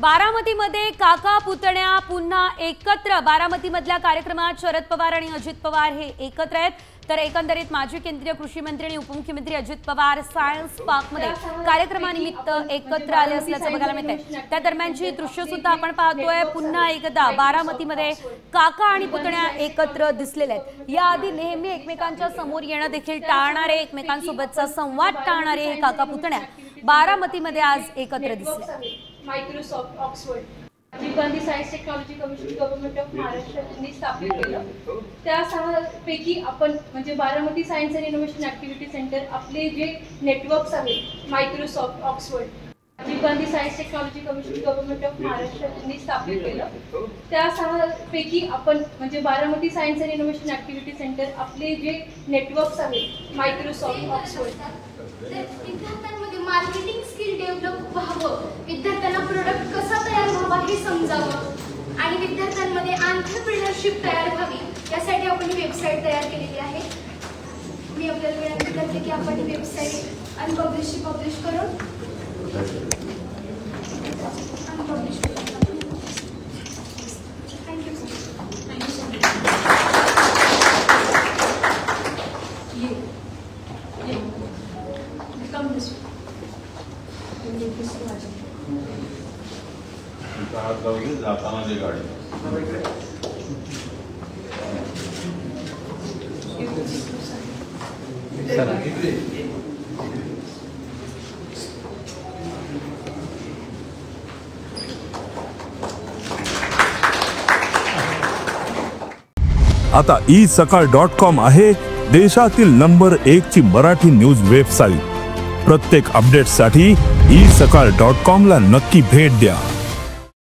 बारामतीमध्ये काका पुतण्या पुन्हा एकत्र। बारामतीमधल्या कार्यक्रमात शरद पवार आणि अजित पवार हे एकत्र आहेत। तर एकंदरीत माजी केंद्रीय कृषी मंत्री आणि उपमुख्यमंत्री अजित पवार सायन्स पार्कमध्ये कार्यक्रमानिमित्त एकत्र आले असल्याचं बघायला मिळतंय। त्या दरम्यानची दृश्य सुद्धा आपण पाहतोय। पुन्हा एकदा बारामतीमध्ये काका आणि पुतण्या एकत्र दिसलेले आहेत। याआधी नेहमी एकमेकांच्या समोर येणं देखील टाळणारे, एकमेकांसोबतचा संवाद टाळणारे हे काका पुतण्या बारामतीमध्ये आज एकत्र दिसले। Microsoft Oxford Rajiv Gandhi science technology commission government of Maharashtra यांनी स्थापित केलं। त्या 6 पैकी आपण म्हणजे Baramati science and innovation activity centre आपले जे नेटवर्क्स आहेत Microsoft Oxford Rajiv Gandhi science technology commission government of Maharashtra यांनी स्थापित केलं। त्या 6 पैकी आपण म्हणजे Baramati science and innovation activity centre आपले जे नेटवर्क्स आहेत मायक्रोसॉफ्ट ऑक्सफर्ड विद्यार्थ्यांमध्ये मार्केटिंग स्किल डेव्हलप व्हावं, विद्यार्थ्यांना प्रोडक्ट कसा तयार व्हावा हे समजावं आणि विद्यार्थ्यांमध्ये एंटरप्रेन्योरशिप तयार व्हावी यासाठी आपण ही वेबसाईट तयार केलेली आहे। मी आपल्याला विनंती करते की आपण ही वेबसाईट अनपब्लिश करून आता isakal.com आहे देशातील नंबर 1 ची मराठी न्यूज वेबसाईट। प्रत्येक अपडेटसाठी isakal.com ला नक्की भेट द्या।